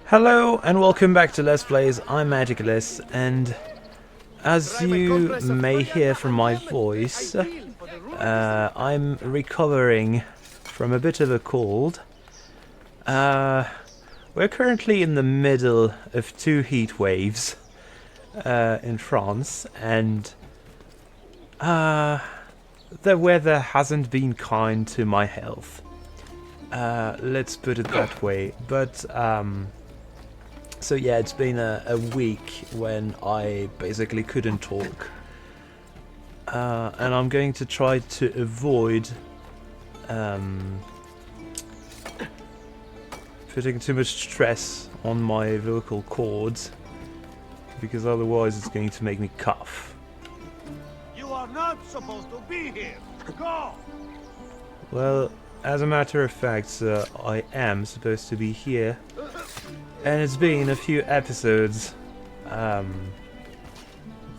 Hello and welcome back to Let's Plays. I'm Magicalist, and as you may hear from my voice, I'm recovering from a bit of a cold. We're currently in the middle of two heat waves in France, and the weather hasn't been kind to my health. Let's put it that way. But so yeah, it's been a week when I basically couldn't talk, and I'm going to try to avoid putting too much stress on my vocal cords, because otherwise it's going to make me cough. You are not supposed to be here. Go! Well, as a matter of fact, I am supposed to be here, and it's been a few episodes that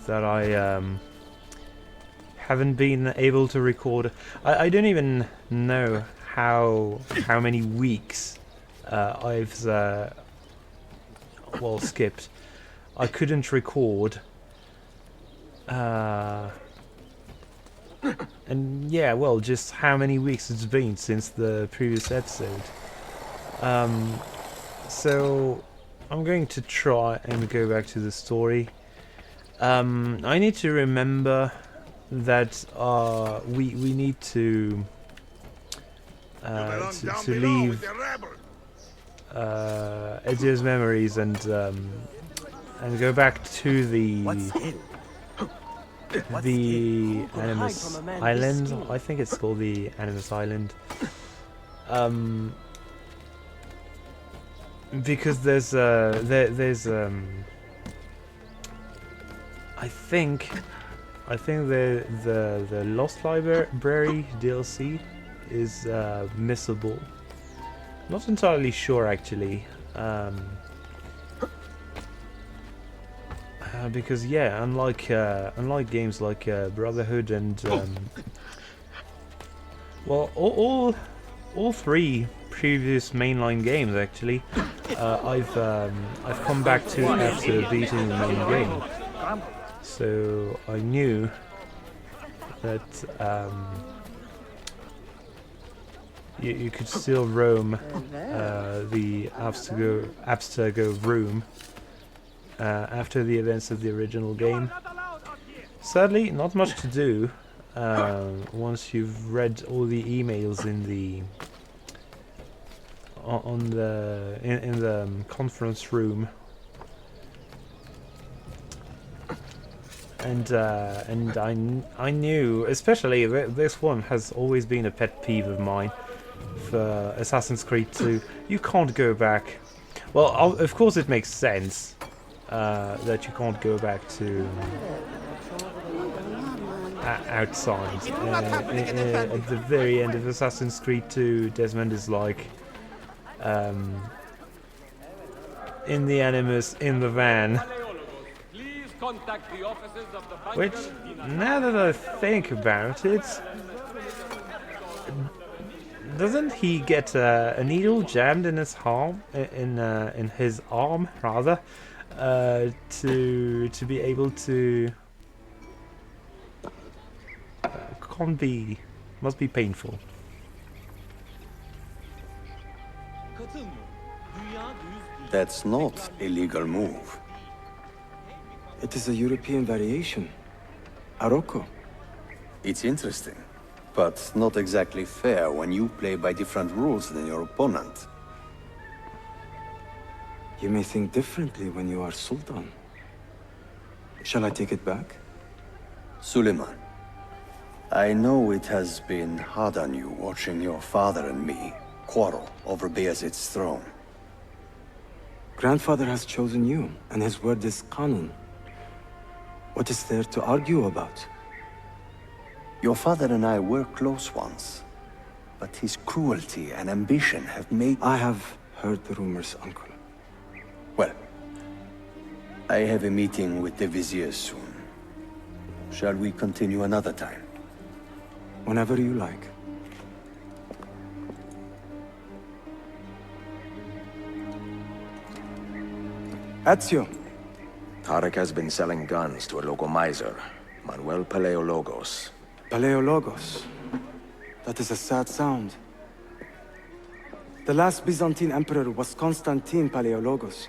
I haven't been able to record. I don't even know how many weeks I've skipped. I couldn't record. And yeah, well, just how many weeks it's been since the previous episode. So I'm going to try and go back to the story. I need to remember that we need to leave Ezio's memories and go back to the Animus Island. I think it's called the Animus Island. Because there's I think the Lost Library DLC is missable. Not entirely sure actually. Because yeah, unlike games like Brotherhood and well, all three previous mainline games actually, I've come back to after beating the main game, so I knew that you could still roam the Abstergo room after the events of the original game. Sadly, not much to do once you've read all the emails in the conference room, and I knew, especially this one has always been a pet peeve of mine for Assassin's Creed 2. You can't go back. Well, of course it makes sense that you can't go back to outside. At the very end of Assassin's Creed 2, Desmond is like in the Animus, in the van. Which, now that I think about it, doesn't he get a needle jammed in his arm, in his arm rather, to be able to? Must be painful. That's not a legal move. It is a European variation. Arocco. It's interesting, but not exactly fair when you play by different rules than your opponent. You may think differently when you are Sultan. Shall I take it back? Suleiman, I know it has been hard on you watching your father and me quarrel over Bayezid's throne. Grandfather has chosen you, and his word is Qanun. What is there to argue about? Your father and I were close once, but his cruelty and ambition have made... I have heard the rumors, Uncle. Well, I have a meeting with the Vizier soon. Shall we continue another time? Whenever you like. Ezio. Tarek has been selling guns to a local miser, Manuel Paleologos. Paleologos. That is a sad sound. The last Byzantine emperor was Constantine Paleologos.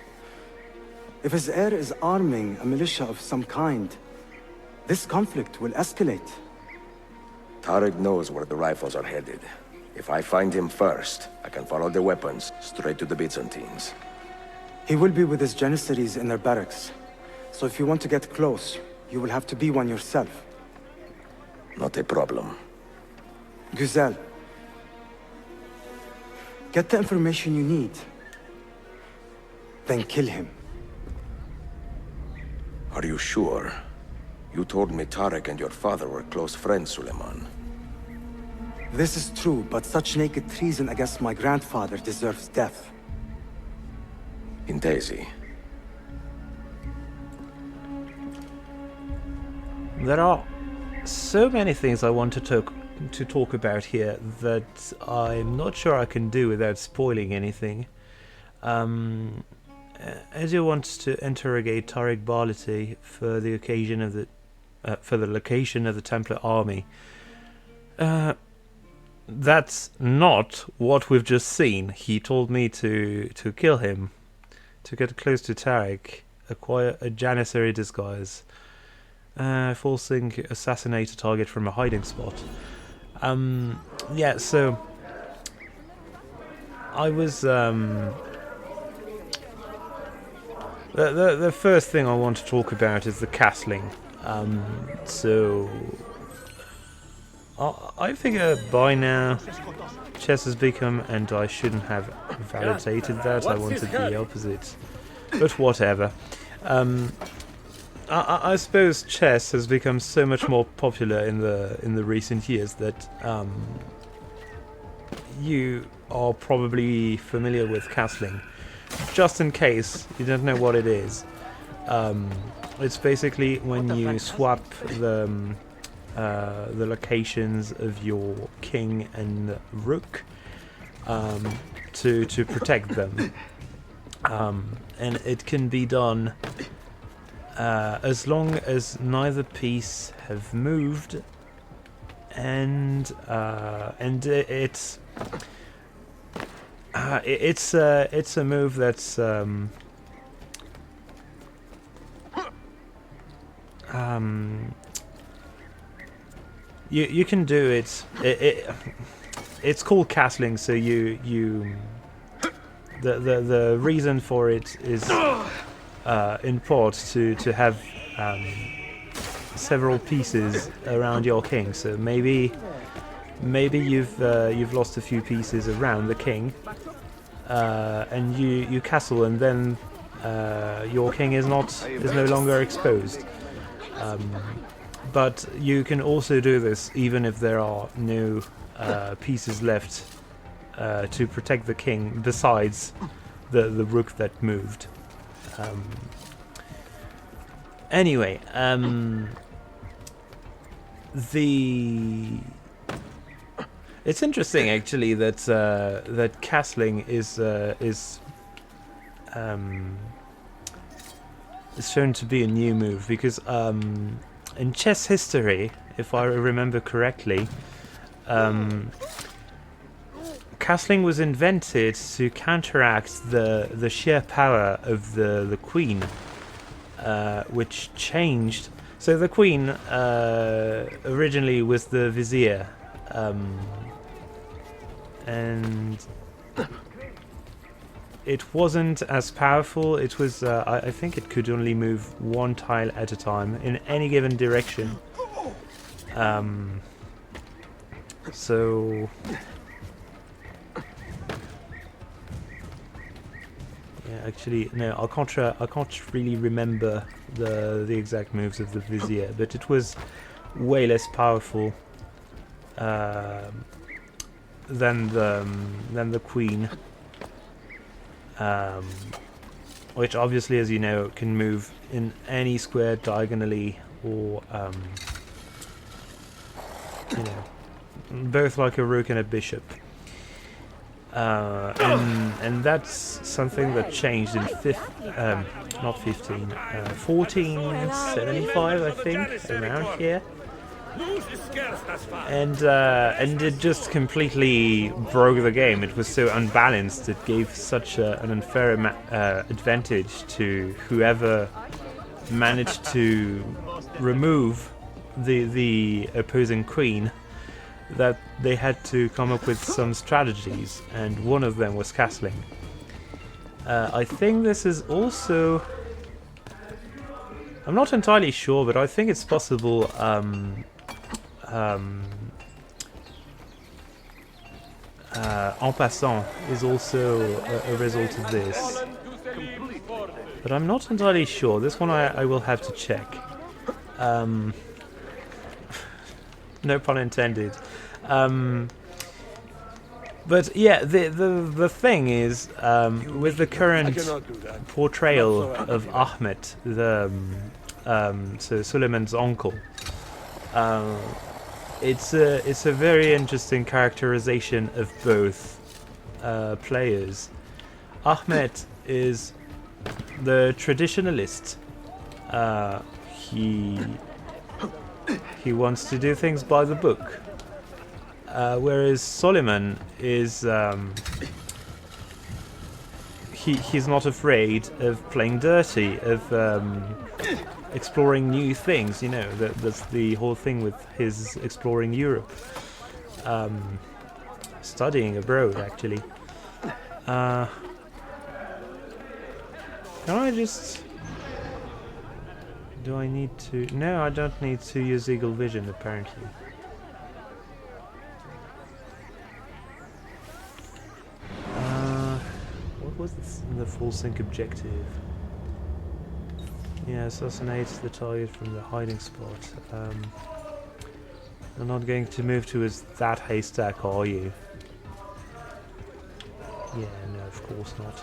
If his heir is arming a militia of some kind, this conflict will escalate. Tarek knows where the rifles are headed. If I find him first, I can follow the weapons straight to the Byzantines. He will be with his Janissaries in their barracks. So if you want to get close, you will have to be one yourself. Not a problem. Güzel. Get the information you need. Then kill him. Are you sure? You told me Tarek and your father were close friends, Suleiman. This is true, but such naked treason against my grandfather deserves death. Intesi. There are so many things I want to talk about here that I'm not sure I can do without spoiling anything. Ezio wants to interrogate Tarek Barleti for the occasion of the location of the Templar army. That's not what we've just seen. He told me to kill him, to get close to Tarek, acquire a Janissary disguise, forcing assassinate a target from a hiding spot. Yeah, so I was the first thing I want to talk about is the castling. So I figure by now chess has become, and I shouldn't have validated that, I wanted the opposite, but whatever. I suppose chess has become so much more popular in the recent years that you are probably familiar with castling. Just in case you don't know what it is, it's basically when you swap the locations of your king and rook to protect them, and it can be done as long as neither piece have moved, and it's a move that's you can do it. It's called castling. So the reason for it is in part to have several pieces around your king. So maybe you've lost a few pieces around the king, and you castle, and then your king is no longer exposed. But you can also do this even if there are no pieces left to protect the king besides the rook that moved. Anyway, it's interesting actually that that castling is shown to be a new move, because in chess history, if I remember correctly, castling was invented to counteract the sheer power of the queen, which changed. So the queen originally was the vizier, and it wasn't as powerful. It was, I think it could only move one tile at a time in any given direction. So yeah, actually, no, I can't really remember the exact moves of the vizier, but it was way less powerful than the queen. Which obviously, as you know, can move in any square diagonally, or both like a rook and a bishop. and that's something that changed in 1475, I think, around here. And it just completely broke the game. It was so unbalanced. It gave such an unfair advantage to whoever managed to remove the opposing queen, that they had to come up with some strategies, and one of them was castling. I think this is also... I'm not entirely sure, but I think it's possible en passant is also a result of this. But I'm not entirely sure. This one I will have to check. No pun intended. But yeah, the thing is, with the current portrayal of Ahmed, so Suleiman's uncle, it's a very interesting characterization of both players. Ahmed is the traditionalist. He wants to do things by the book. Whereas Suleiman is he's not afraid of playing dirty, of exploring new things. You know, that's the whole thing with his exploring Europe, studying abroad actually. Can I just? Do I need to? No, I don't need to use Eagle Vision apparently. What was the full sync objective? Yeah, assassinate the target from the hiding spot. You're not going to move towards that haystack, are you? Yeah, no, of course not.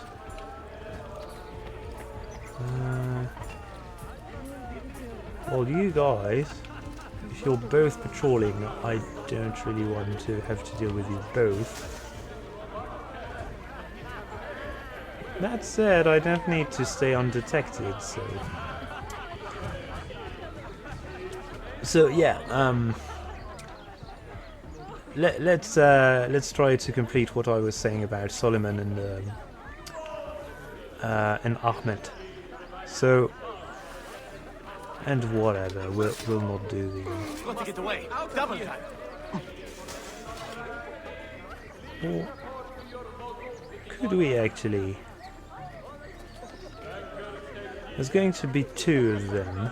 Well, you guys, if you're both patrolling, I don't really want to have to deal with you both. That said, I don't need to stay undetected, so yeah, let's try to complete what I was saying about Suleiman and Ahmed. So, and whatever, we'll not do the. Got to get away. Double time. Or could we actually? There's going to be two of them.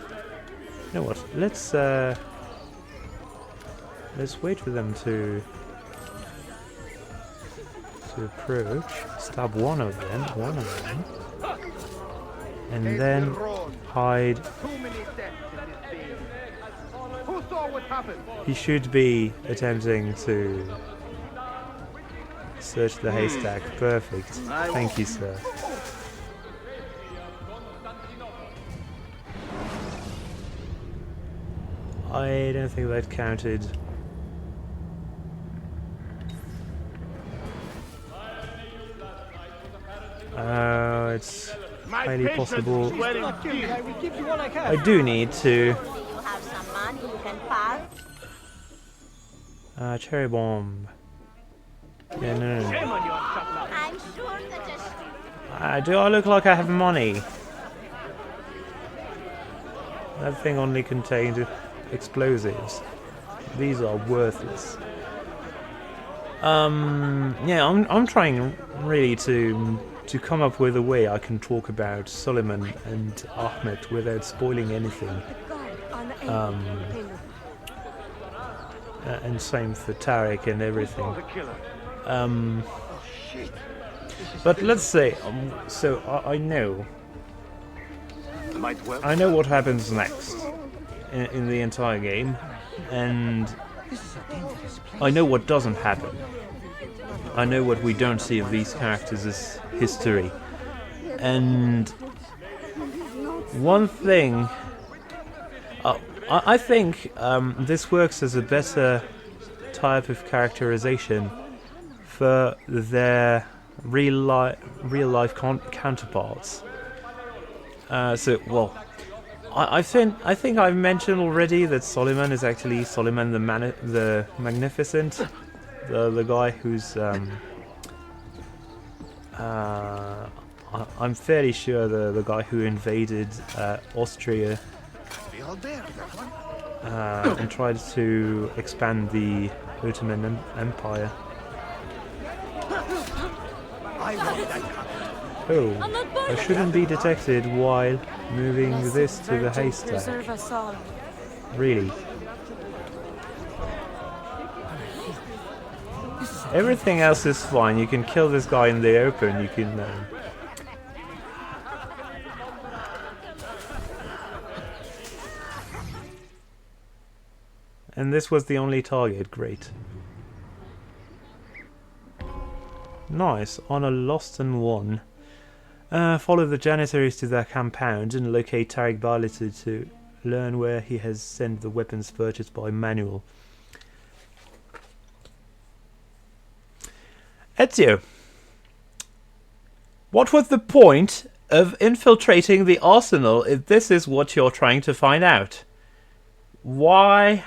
You know what? Let's wait for them to approach. Stab one of them, and then hide. He should be attempting to search the haystack. Perfect. Thank you, sir. I don't think that counted. It's highly possible. I do need to. You have some money you can pass? Cherry bomb. Yeah, no. I'm sure that Do I look like I have money? That thing only contained explosives. These are worthless. Yeah, I'm trying really to come up with a way I can talk about Suleiman and Ahmed without spoiling anything. And same for Tarek and everything. But let's say, so I know what happens next in the entire game, and I know what doesn't happen. I know what we don't see of these characters as history. And one thing, I think this works as a better type of characterization for their real life counterparts. So, well, I think I've mentioned already that Suleiman is actually Suleiman the Magnificent, the guy who's I'm fairly sure the guy who invaded Austria and tried to expand the Ottoman Empire. Oh, I shouldn't be detected while moving this to the haystack. Really? Everything else is fine. You can kill this guy in the open. You can... And this was the only target. Great. Nice. On a lost and won. Follow the Janissaries to their compound and locate Tariq Barliter to learn where he has sent the weapons purchased by Manuel. Ezio, what was the point of infiltrating the arsenal if this is what you're trying to find out? Why?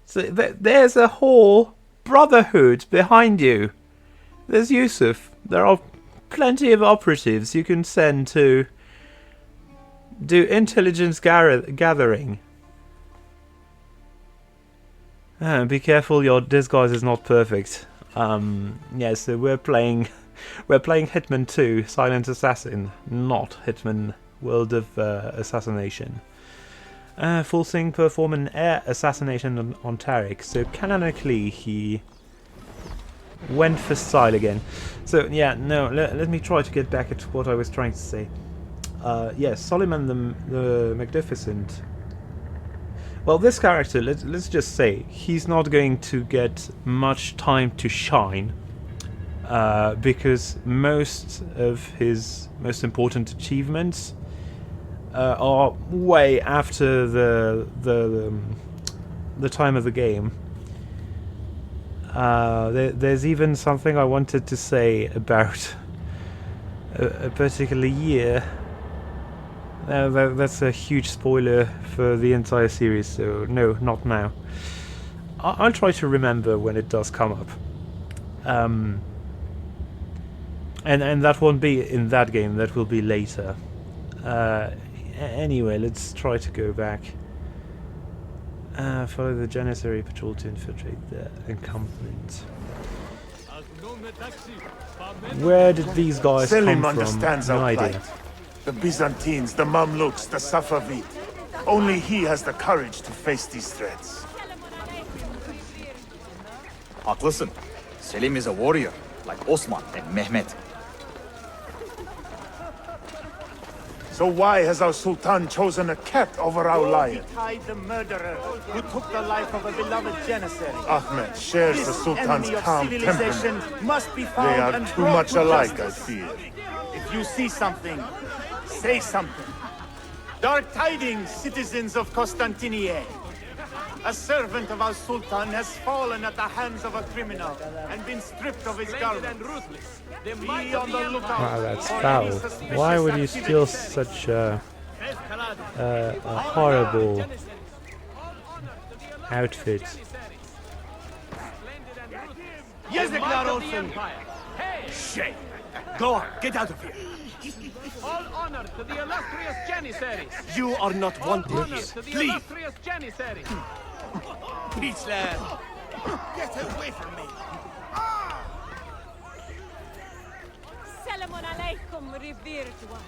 So there's a whole brotherhood behind you. There's Yusuf. There are plenty of operatives you can send to do intelligence gathering. Be careful, your disguise is not perfect. Yeah, so we're playing Hitman 2, Silent Assassin, not Hitman World of Assassination. Forcing perform an air assassination on Tariq. So canonically he went for style again. So yeah, no, let me try to get back at what I was trying to say. Yes, Suleiman the Magnificent. Well, this character, let's just say, he's not going to get much time to shine, because most of his most important achievements are way after the time of the game. There's even something I wanted to say about a particular year. That's a huge spoiler for the entire series, so no, not now. I'll try to remember when it does come up. And that won't be in that game, that will be later. Anyway, let's try to go back. Follow the Janissary patrol to infiltrate the encampment. Where did these guys come from? No idea. The Byzantines, the Mamluks, the Safavid. Only he has the courage to face these threats. Haklısın. Selim is a warrior, like Osman and Mehmet. So why has our Sultan chosen a cat over our lion? Tied the murderer who took the life of a beloved Janissary. Ahmed shares the Sultan's calm temperament. Must be found They are and too brought much to alike, justice. I fear. If you see something, say something. Dark tidings, citizens of Constantinople. A servant of our Sultan has fallen at the hands of a criminal and been stripped of his garments. Be on the lookout. Wow, that's foul. Why would you steal such a horrible outfit? Yazıklar olsun. Shame. Go on, get out of here. All honor to the illustrious Janissaries. You are not wanted Honor here. to the Leave. illustrious Janissaries. Piçler. Get away from me. Salamun alaikum, revered one.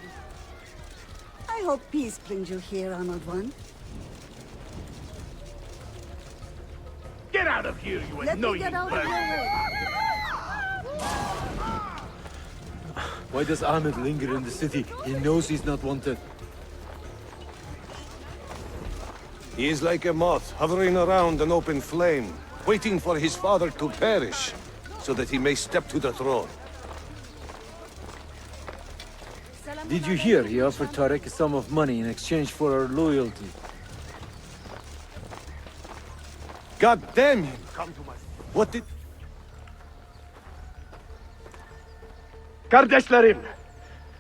I hope peace brings you here, honored one. Get out of here, you Let me get out of your way. Why does Ahmed linger in the city? He knows he's not wanted. He is like a moth hovering around an open flame, waiting for his father to perish, so that he may step to the throne. Did you hear he offered Tariq a sum of money in exchange for our loyalty? God damn him! What did... Gardeslarim!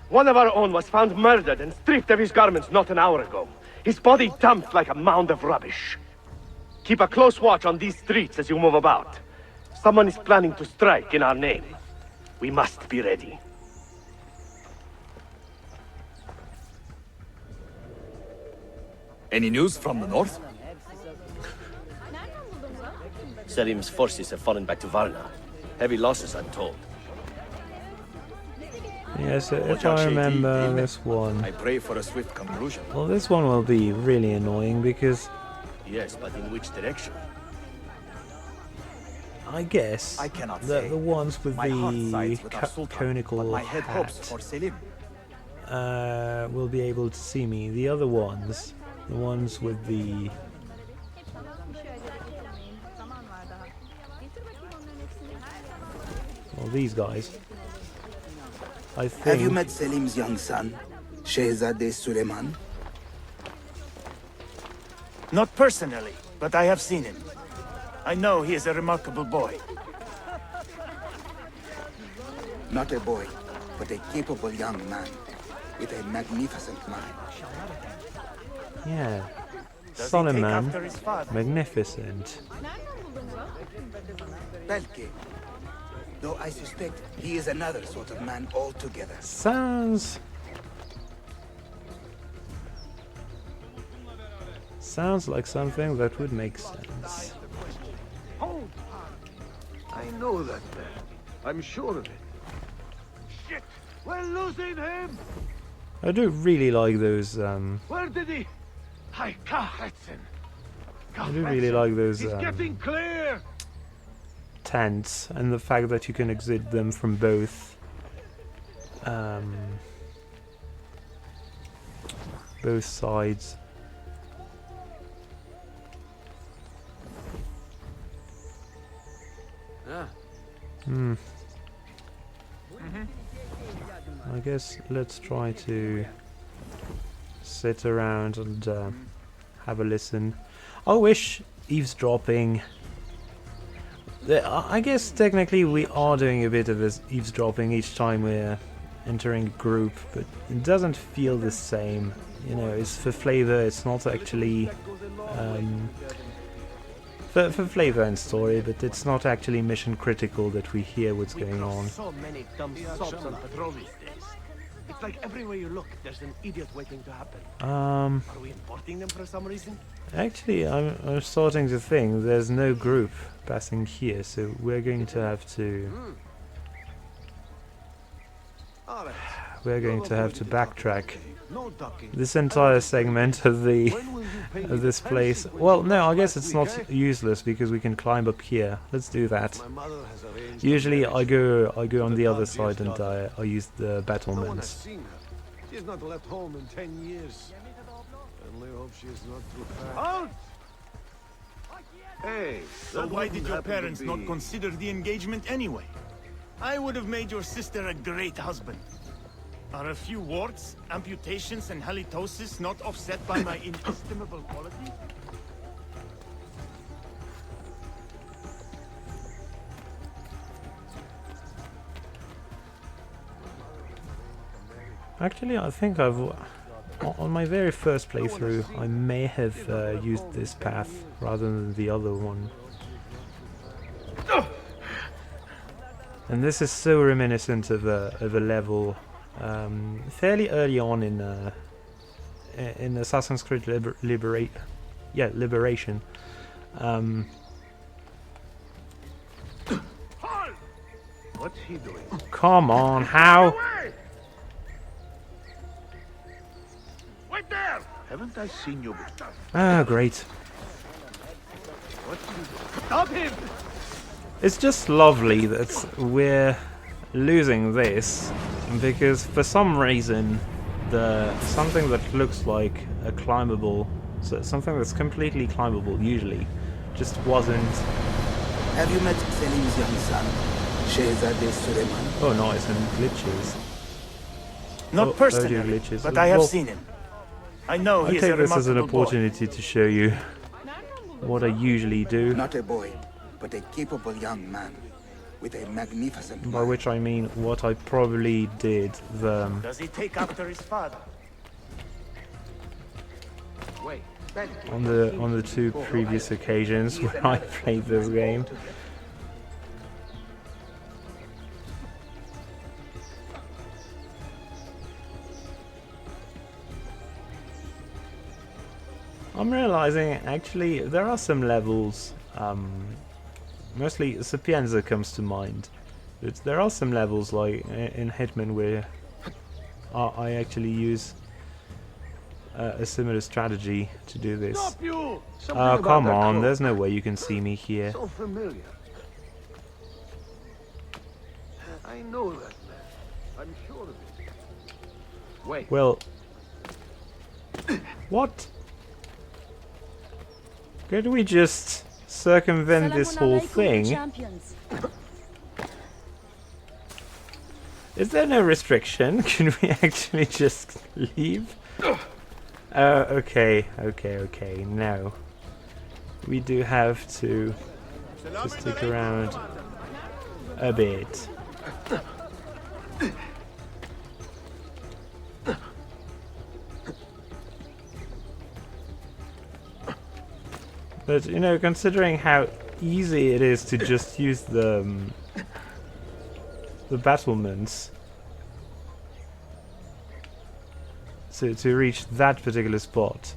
One of our own was found murdered and stripped of his garments not an hour ago. His body dumped like a mound of rubbish. Keep a close watch on these streets as you move about. Someone is planning to strike in our name. We must be ready. Any news from the north? Selim's forces have fallen back to Varna. Heavy losses, I'm told. Yes, if I remember this one. I pray for a swift conclusion. Well, this one will be really annoying because... Yes, but in which direction? I guess I cannot the ones with the conical my head hopes hat for Selim. will be able to see me. The other ones, the ones with the... Well, these guys. I think... Have you met Selim's young son, Shehzade Suleiman? Not personally, but I have seen him. I know he is a remarkable boy. Not a boy, but a capable young man, with a magnificent mind. Yeah. Does he take Suleiman, after his father? magnificent. Belke. Though I suspect he is another sort of man altogether. Sounds like something that would make sense. Hold! I know that man. I'm sure of it. Shit! We're losing him! I do really like those Where did he? Hi, Kachetzen. I do really like those He's getting clear! tents and the fact that you can exit them from both sides. I guess let's try to sit around and have a listen. I wish eavesdropping... I guess technically we are doing a bit of this eavesdropping each time we're entering a group, but it doesn't feel the same. You know, it's for flavor, it's not actually... for flavor and story, but it's not actually mission critical that we hear what's going on. So many dumb sops on patrol these days. It's like everywhere you look, there's an idiot waiting to happen. Are we importing them for some reason? Actually, I'm starting to think there's no group passing here, so we're going to have to... We're going to have to backtrack this entire segment of this place. Well, no, I guess it's not useless because we can climb up here. Let's do that. Usually, I go on the other side and I use the battlements. She's not left home in 10 years. Only hope she's not too fat. Halt! Hey, So why did your parents not consider the engagement anyway? I would have made your sister a great husband. Are a few warts, amputations, and halitosis not offset by my inestimable qualities? Actually, I think on my very first playthrough, I may have used this path rather than the other one. And this is so reminiscent of a level fairly early on in Assassin's Creed Liberation. What's he doing? Come on, how? Wait there! Haven't I seen you before? Ah, great. What's he doing? Stop him! It's just lovely that we're losing this because for some reason something that looks like a climbable, something that's completely climbable usually, just wasn't. Have you met Selim's young son, Shehzade Suleiman? Oh nice, and glitches. Not personally, audio glitches. but I have Well, seen him. I know I he is a take this as an remarkable boy. opportunity to show you what I usually do. Not a boy, but a capable young man, with a magnificent By which I mean what I probably did Does he take after his father? Wait, on the two previous occasions where I played this game. I'm realizing actually there are some levels, mostly Sapienza comes to mind, but there are some levels like in Hitman where I actually use a similar strategy to do this. Oh, come on, there's no way you can see me here. So familiar. I know that man. I'm sure of it. Wait. Well, what? Could we just circumvent this whole thing? Is there no restriction? Can we actually just leave? Okay. No. We do have to just stick around a bit. But, you know, considering how easy it is to just use the battlements to reach that particular spot,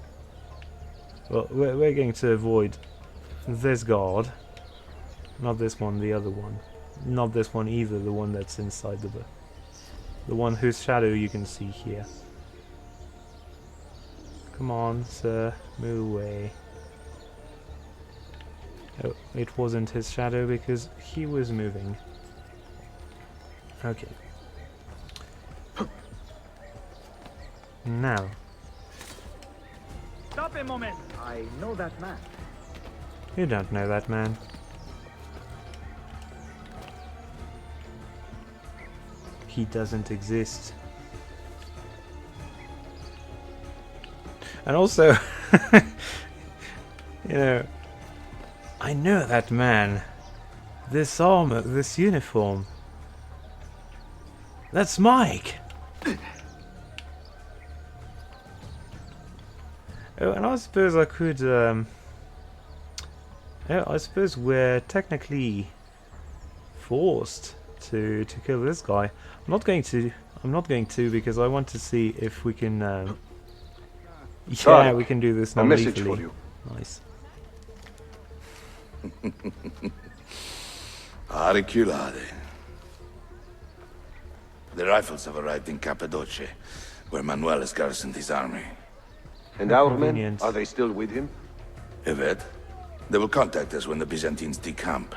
well, we're going to avoid this guard. Not this one, the other one. Not this one either, the one that's inside the one whose shadow you can see here. Come on, sir, move away. Oh, it wasn't his shadow because he was moving. Okay. Now. Stop a moment. I know that man. You don't know that man. He doesn't exist. And also, you know, I know that man. This armor, this uniform. That's Mike! Oh, and I suppose I could, I suppose we're technically forced to kill this guy. I'm not going to because I want to see if we can, yeah, we can do this non-lethally. A message for you. Nice. Auriculade. The rifles have arrived in Cappadocia, where Manuel has garrisoned his army. And our men, are they still with him? Evet. They will contact us when the Byzantines decamp.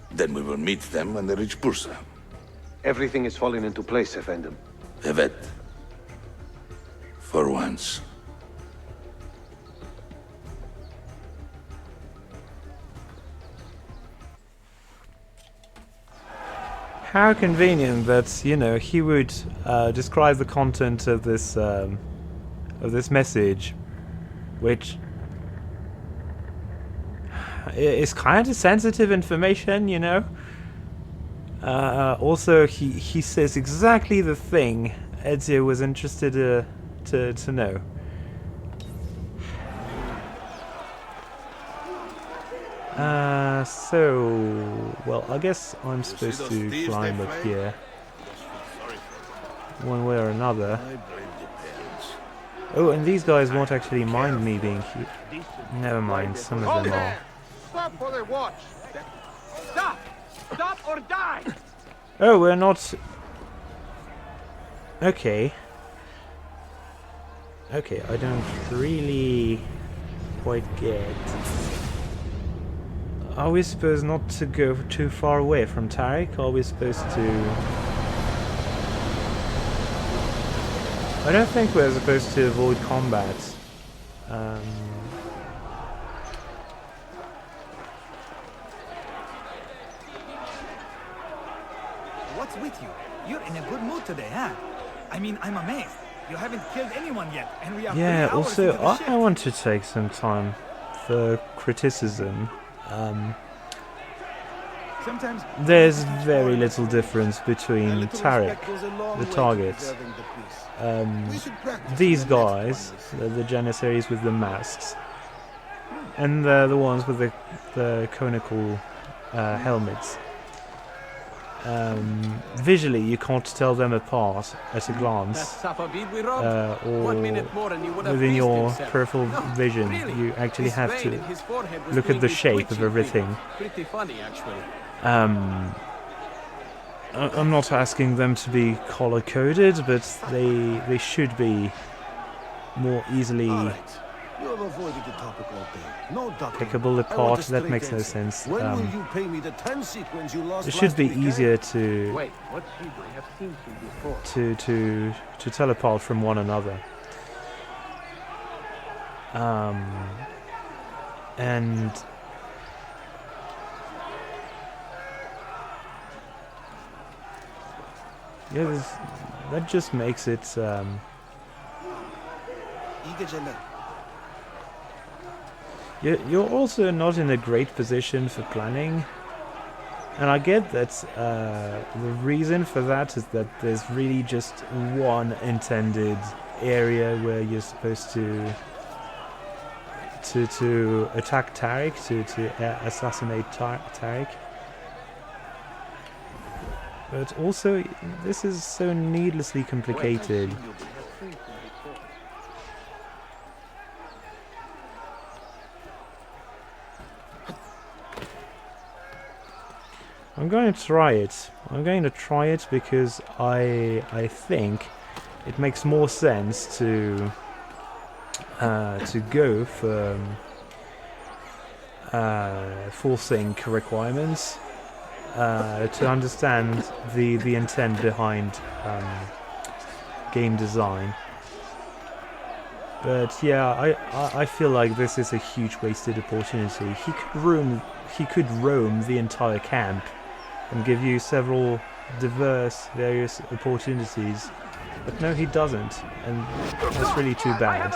Then we will meet them when they reach Bursa. Everything is falling into place, Effendim. Evet. For once. How convenient that, you know, he would describe the content of this message, which is kind of sensitive information, you know. Also, he says exactly the thing Ezio was interested to know. Well, I guess I'm supposed to climb up here, one way or another. Oh, and these guys won't actually mind me being here. Never mind, some of them are. Stop for the watch. Stop! Stop or die! Oh, we're not... Okay. Okay, I don't really quite get... Are we supposed not to go too far away from Tariq? Are we supposed to... I don't think we're supposed to avoid combat. What's with you? You're in a good mood today, huh? I mean, I'm amazed. You haven't killed anyone yet, and we are yeah, 3 hours also, into the shift. I want to take some time for criticism. there's very little difference between Tarek, the targets. These guys, the Janissaries with the masks, and the ones with the conical helmets. Visually, you can't tell them apart at a glance, or within your peripheral vision. You actually have to look at the shape of everything. I'm not asking them to be color-coded, but they should be more easily pickable apart. That makes no sense. It should be easier to tell apart from one another. And yeah, that just makes it. You're also not in a great position for planning, and I get that the reason for that is that there's really just one intended area where you're supposed to attack Tarek, to assassinate Tarek. But also, this is so needlessly complicated. I'm going to try it. I'm going to try it because I think it makes more sense to go for full sync requirements to understand the intent behind game design. But yeah, I feel like this is a huge wasted opportunity. He could roam the entire camp and give you several various opportunities, but no, he doesn't, and that's really too bad.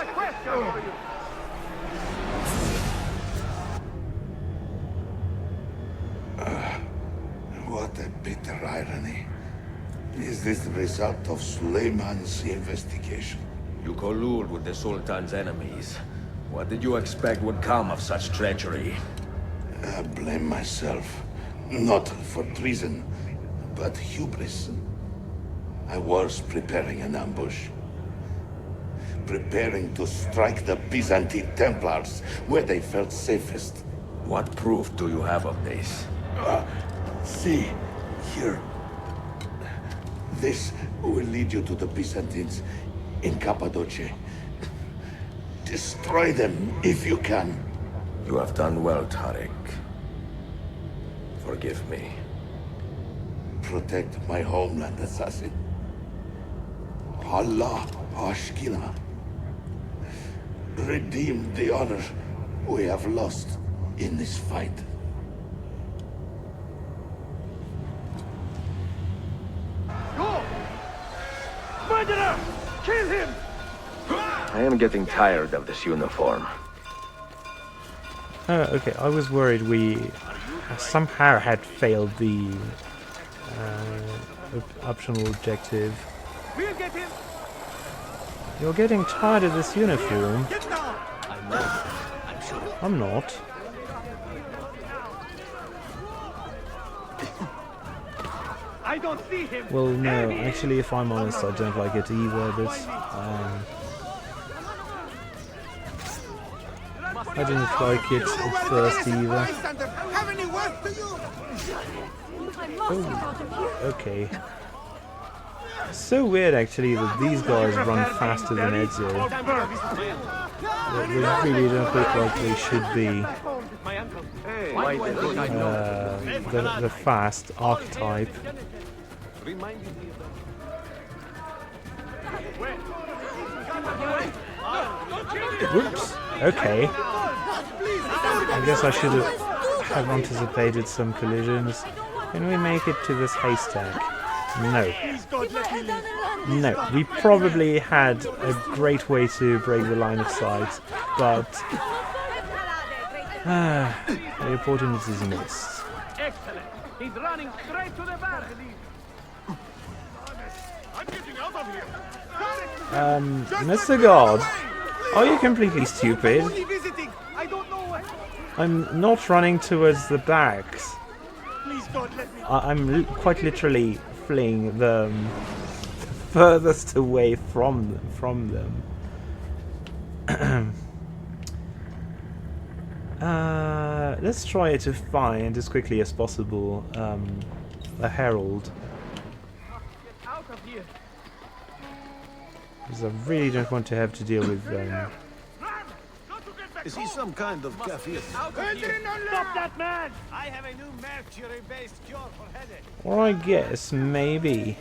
What a bitter irony. Is this the result of Suleiman's investigation? You collude with the Sultan's enemies. What did you expect would come of such treachery? I blame myself. Not for treason, but hubris. I was preparing an ambush. Preparing to strike the Byzantine Templars where they felt safest. What proof do you have of this? See, here. This will lead you to the Byzantines in Cappadocia. Destroy them if you can. You have done well, Tarek. Forgive me. Protect my homeland, assassin. Allah Ashkina. Redeem the honor we have lost in this fight. Go! Murderer! Kill him! I am getting tired of this uniform. Oh, okay, I was worried we somehow had failed the optional objective. We'll get him. You're getting tired of this uniform. I'm not. I don't see him. Well, no, actually, if I'm honest, I don't like it either, but I didn't like it at first either. Oh, okay. So weird, actually, that these guys run faster than Ezio. They really don't look like they should be the fast archetype. Whoops. Okay. I guess I should have anticipated some collisions. Can we make it to this haystack? No. No. We probably had a great way to break the line of sight, but the opportunities missed. Excellent. He's running straight to the barracks. I'm getting out of here. Mr. God, are you completely stupid? Only visiting. I don't know what. I'm not running towards the barracks. Please, God, let me. I'm quite literally fleeing the furthest away from them. Let's try to find as quickly as possible a herald. Get out of here. Because I really don't want to have to deal with them. Is he some kind of kafir? Stop that man! I have a new mercury-based cure for headache. Or I guess maybe.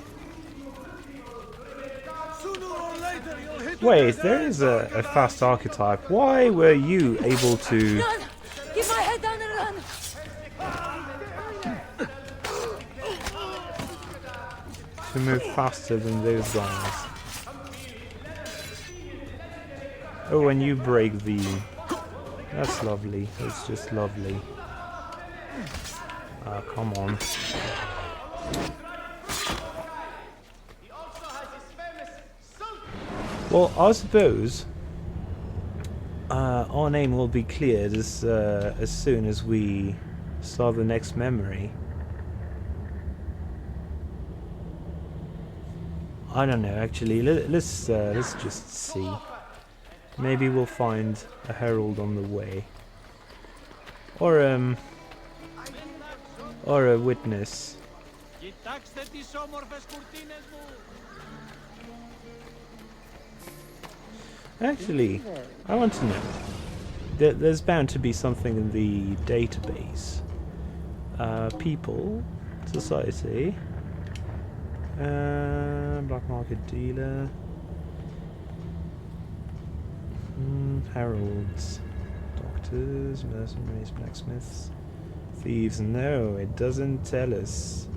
Wait, there is a fast archetype. Why were you able to? Run! Keep my head down and run! To move faster than those guys. Oh, when you break the... That's lovely. That's just lovely. Ah, come on. Well, I suppose our name will be cleared as soon as we start the next memory. I don't know. Actually, let's just see. Maybe we'll find a herald on the way, or a witness. Actually, I want to know. There's bound to be something in the database. People, society, black market dealer, heralds, doctors, mercenaries, blacksmiths, thieves. No, it doesn't tell us.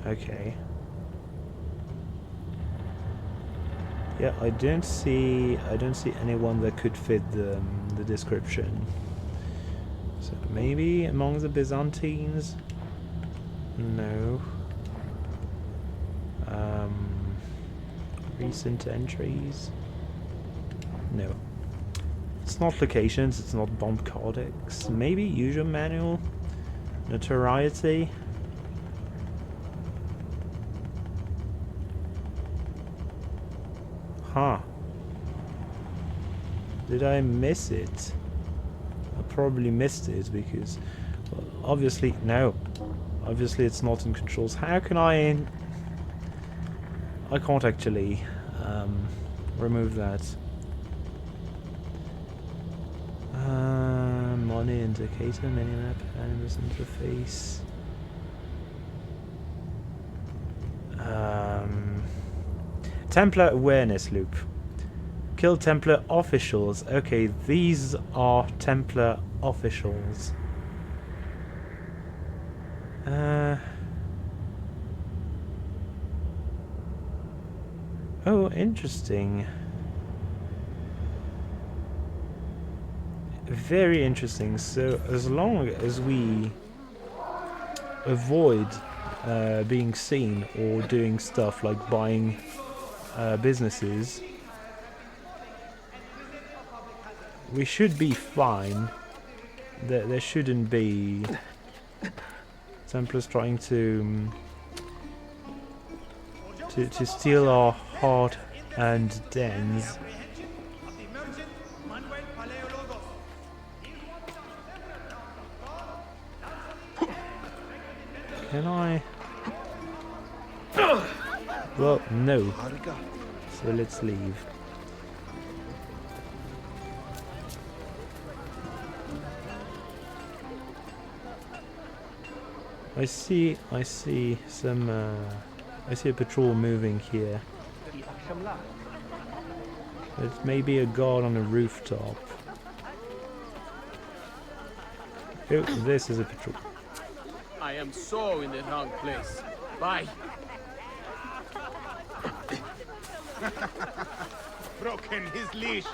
Okay. Yeah, I don't see anyone that could fit the description. So maybe among the Byzantines? No. Recent entries? No. It's not locations, it's not bomb codex. Maybe user manual? Notoriety? Huh. Did I miss it? I probably missed it because, well, obviously, no. Obviously it's not in controls. How can I can't actually remove that. Money indicator, minimap, animus interface. Templar awareness loop. Kill Templar officials. Okay, these are Templar officials. Oh, interesting. Very interesting. So as long as we avoid being seen or doing stuff like buying businesses, we should be fine. There shouldn't be Templars trying to steal our hard-earned dens. Can I? Well, no. So let's leave. I see some. I see a patrol moving here. It may be a guard on a rooftop. Oh, this is a patrol. I am so in the wrong place. Bye. Broken his leash.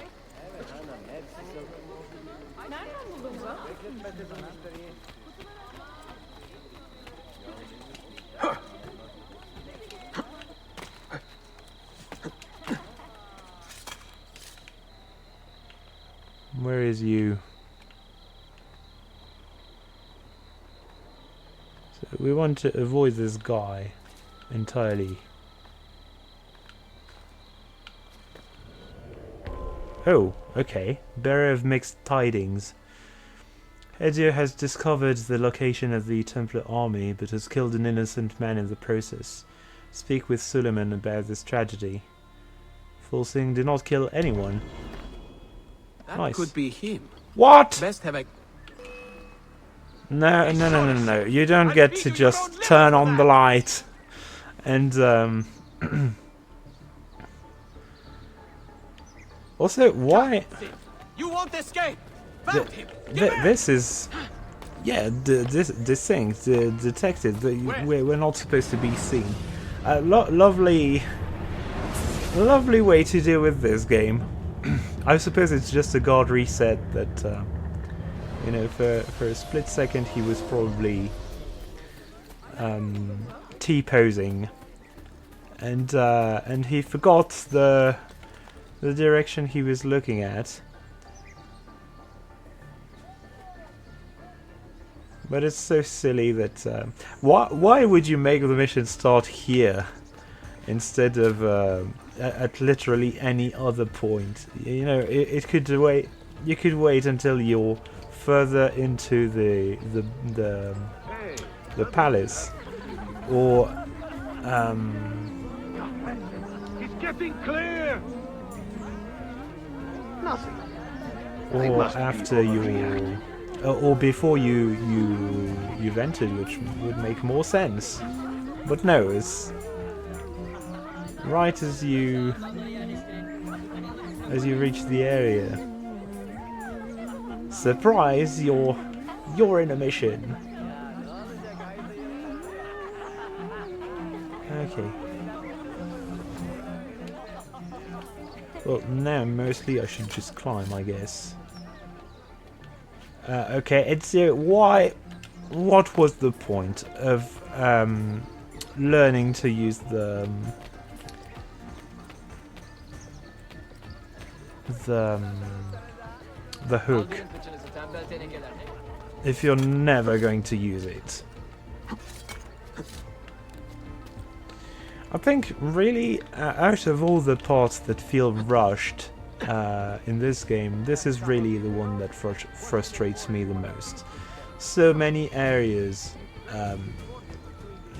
Where is you? So we want to avoid this guy entirely. Oh, okay. Bearer of mixed tidings. Ezio has discovered the location of the Templar army, but has killed an innocent man in the process. Speak with Suleiman about this tragedy. Faux did not kill anyone. That Nice. could be him. What? Best have a... No. You don't get to just turn on the light and also, why? You won't escape. This is, yeah. This thing, the detective. We're not supposed to be seen. Lovely way to deal with this game. I suppose it's just a guard reset that, you know, for a split second he was probably T-posing, and he forgot the direction he was looking at. But it's so silly that why would you make the mission start here instead of at literally any other point? You know, it could wait. You could wait until you're further into the palace, or It's getting clear. Nothing. or after you, or before you've entered, which would make more sense. But no, it's right as you reach the area. Surprise! You're in a mission. Okay. Well, now mostly I should just climb, I guess. Okay, Ezio, what was the point of learning to use the hook if you're never going to use it? I think really out of all the parts that feel rushed in this game, this is really the one that frustrates me the most. So many areas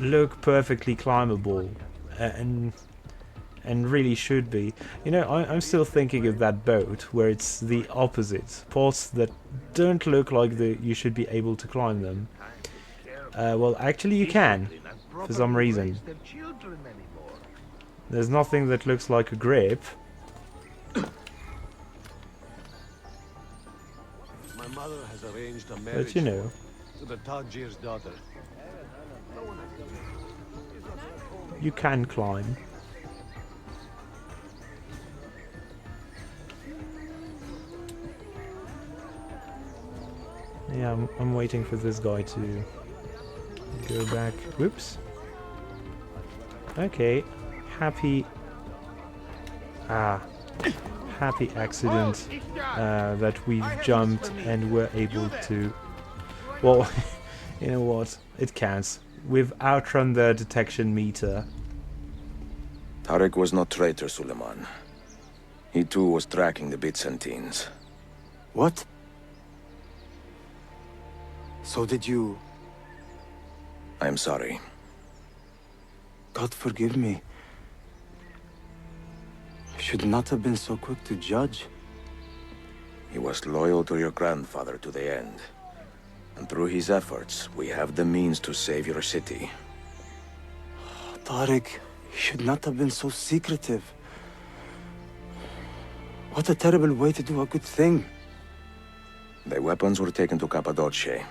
look perfectly climbable and really should be. You know, I'm still thinking of that boat where it's the opposite. Parts that don't look like you should be able to climb them. Well, actually you can, for some reason. There's nothing that looks like a grip. My mother has arranged a marriage But you know, to the Tajir's daughter. you can climb. Yeah, I'm waiting for this guy to go back. Whoops. Okay. Happy accident that we've jumped and were able to. Well, you know what? It counts. We've outrun the detection meter. Tarek was not traitor, Suleiman. He too was tracking the Byzantines. What? So did you... I'm sorry. God forgive me. I should not have been so quick to judge. He was loyal to your grandfather to the end. And through his efforts, we have the means to save your city. Tarek, you should not have been so secretive. What a terrible way to do a good thing. The weapons were taken to Cappadocia.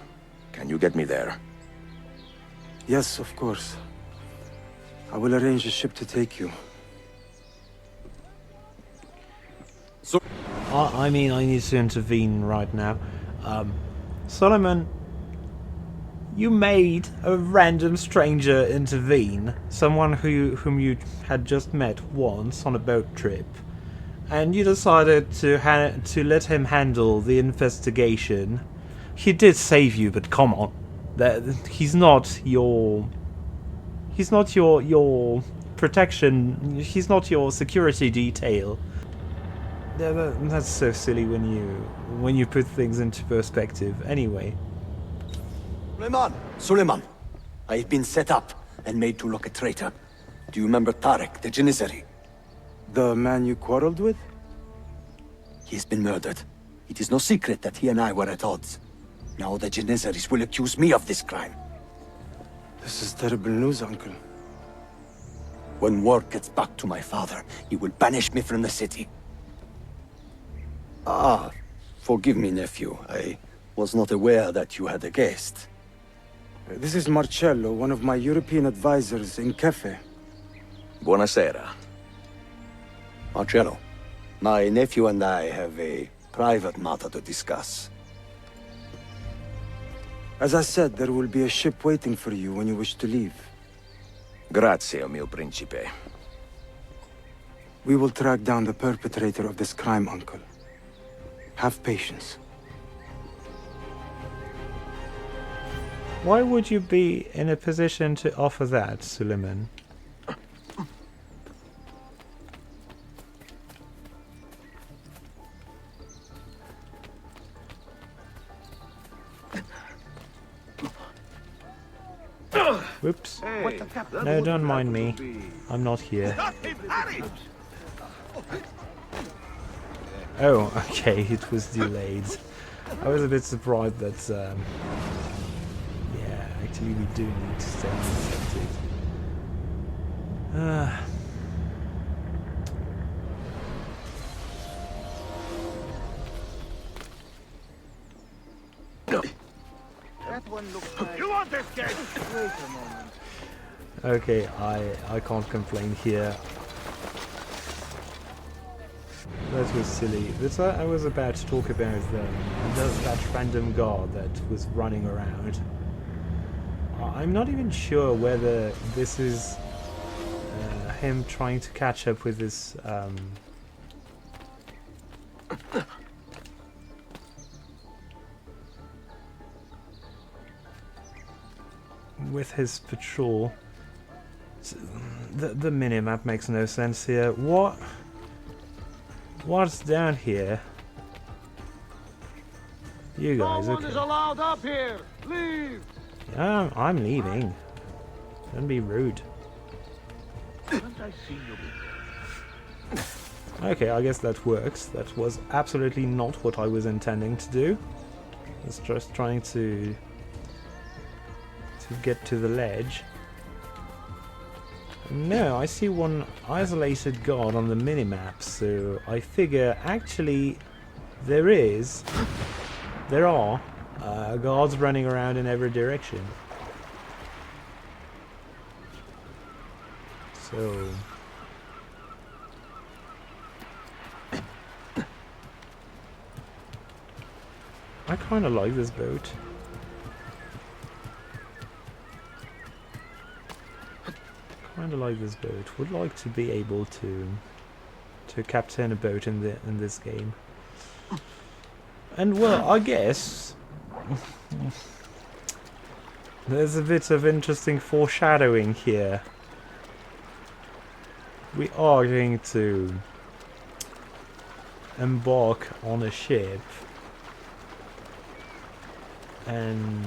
Can you get me there? Yes, of course. I will arrange a ship to take you. I mean, I need to intervene right now. Suleiman, you made a random stranger intervene, someone whom you had just met once on a boat trip, and you decided to let him handle the investigation. He did save you, but come on, he's not your protection. He's not your security detail. That's so silly when you put things into perspective. Anyway. Suleiman, I've been set up and made to look a traitor. Do you remember Tarek, the Janissary? The man you quarreled with? He's been murdered. It is no secret that he and I were at odds. Now the Janissaries will accuse me of this crime. This is terrible news, Uncle. When word gets back to my father, he will banish me from the city. Ah, forgive me, nephew. I was not aware that you had a guest. This is Marcello, one of my European advisors in Cafe. Buonasera. Marcello, my nephew and I have a private matter to discuss. As I said, there will be a ship waiting for you when you wish to leave. Grazie, mio principe. We will track down the perpetrator of this crime, Uncle. Have patience. Why would you be in a position to offer that, Suleiman? Whoops. Hey, no, don't mind me. I'm not here. Oh, okay, it was delayed. I was a bit surprised that, yeah, actually we do need to stay infected. That one looks like... You want this game? Wait a moment. Okay, I can't complain here. That was silly. I was about to talk about that random guard that was running around. I'm not even sure whether this is him trying to catch up with this with his patrol. The minimap makes no sense here. What's down here? You guys, no one is allowed up here. Leave. Yeah, I'm leaving. Don't be rude. Haven't I seen you before? Okay, I guess that works. That was absolutely not what I was intending to do. I was just trying to get to the ledge. No, I see one isolated guard on the minimap, so I figure actually there are guards running around in every direction. So I kind of like this boat. Would like to be able to captain a boat in this game. And well, I guess there's a bit of interesting foreshadowing here. We are going to embark on a ship, and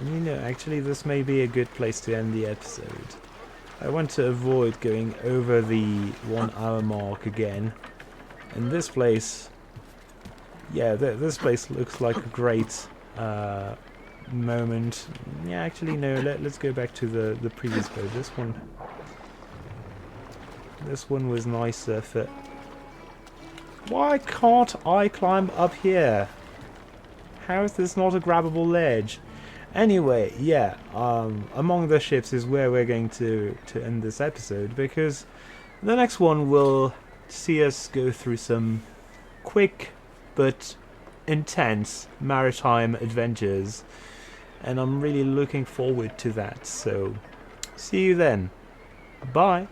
you know, actually this may be a good place to end the episode. I want to avoid going over the 1 hour mark again. And this place, yeah, this place looks like a great moment. Yeah, actually no, let's go back to the previous boat. This one was nicer for... Why can't I climb up here? How is this not a grabbable ledge? Anyway, yeah, among the ships is where we're going to end this episode, because the next one will see us go through some quick but intense maritime adventures, and I'm really looking forward to that. So see you then. Bye.